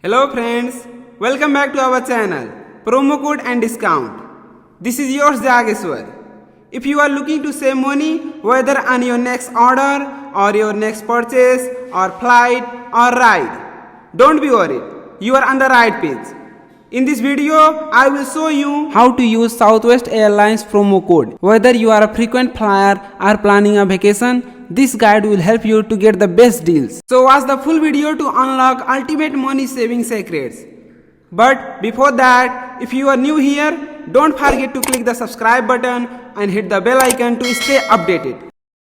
Hello friends, welcome back to our channel, promo code and discount. This is yours Jageshwar. If you are looking to save money whether on your next order or your next purchase or flight or ride, don't be worried, you are on the right page. In this video, I will show you how to use Southwest Airlines promo code. Whether you are a frequent flyer or planning a vacation, this guide will help you to get the best deals. So watch the full video to unlock ultimate money saving secrets. But before that, if you are new here, don't forget to click the subscribe button and hit the bell icon to stay updated.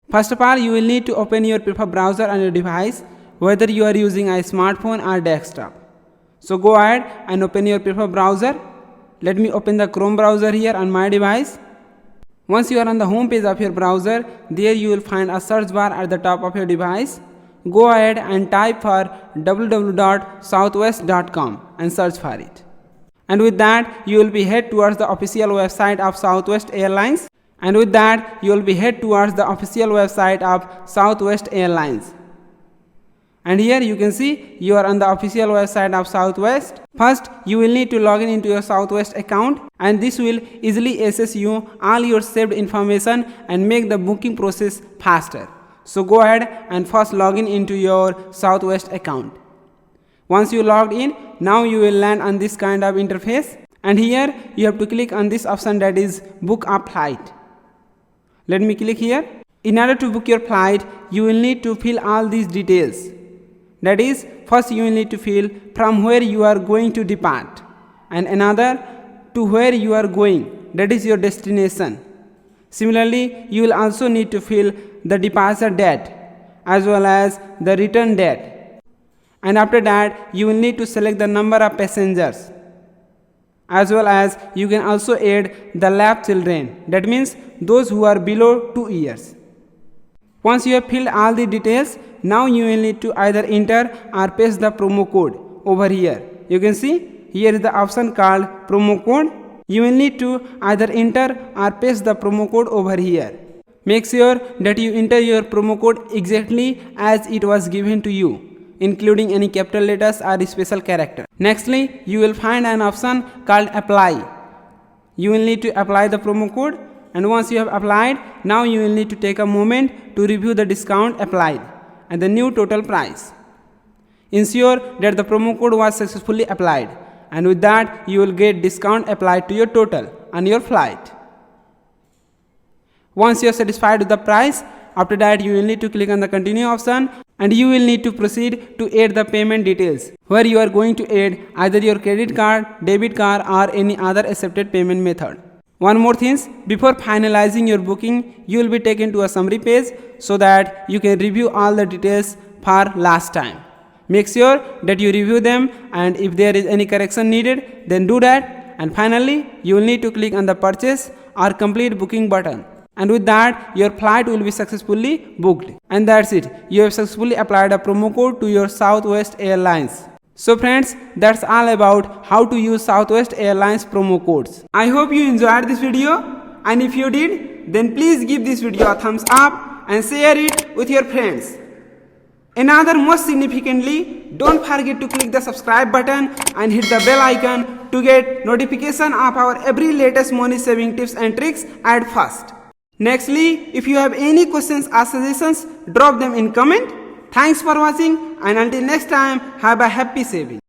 First of all, you will need to open your preferred browser on your device, whether you are using a smartphone or desktop. So go ahead and open your preferred browser. Let me open the Chrome browser here on my device. Once you are on the home page of your browser, there you will find a search bar at the top of your device. Go ahead and type for www.southwest.com and search for it. And with that, you will be head towards the official website of Southwest Airlines. And with that, you will be head towards the official website of Southwest Airlines. And here you can see you are on the official website of Southwest. First, you will need to log in into your Southwest account, and this will easily access you all your saved information and make the booking process faster. So go ahead and first log in into your Southwest account. Once you logged in, now you will land on this kind of interface, and here you have to click on this option that is book a flight. Let me click here. In order to book your flight, you will need to fill all these details. That is, first you will need to fill from where you are going to depart, and another to where you are going, that is your destination. Similarly, you will also need to fill the departure date as well as the return date. And after that, you will need to select the number of passengers, as well as you can also add the lap children, that means those who are below 2 years. Once you have filled all the details, now you will need to either enter or paste the promo code over here. You can see here is the option called promo code. You will need to either enter or paste the promo code over here. Make sure that you enter your promo code exactly as it was given to you, including any capital letters or special character. Nextly, you will find an option called apply. You will need to apply the promo code, and once you have applied, now you will need to take a moment to review the discount applied and the new total price. Ensure that the promo code was successfully applied, and with that you will get discount applied to your total on your flight. Once you are satisfied with the price, after that you will need to click on the continue option, and you will need to proceed to add the payment details, where you are going to add either your credit card, debit card or any other accepted payment method. One more thing, before finalizing your booking, you will be taken to a summary page so that you can review all the details for last time. Make sure that you review them, and if there is any correction needed, then do that. And finally, you will need to click on the purchase or complete booking button. And with that, your flight will be successfully booked. And that's it. You have successfully applied a promo code to your Southwest Airlines. So friends, that's all about how to use Southwest Airlines promo codes. I hope you enjoyed this video, and if you did, then please give this video a thumbs up and share it with your friends. Another most significantly, don't forget to click the subscribe button and hit the bell icon to get notification of our every latest money saving tips and tricks at first. Nextly, if you have any questions or suggestions, drop them in comment. Thanks for watching, and until next time, have a happy saving.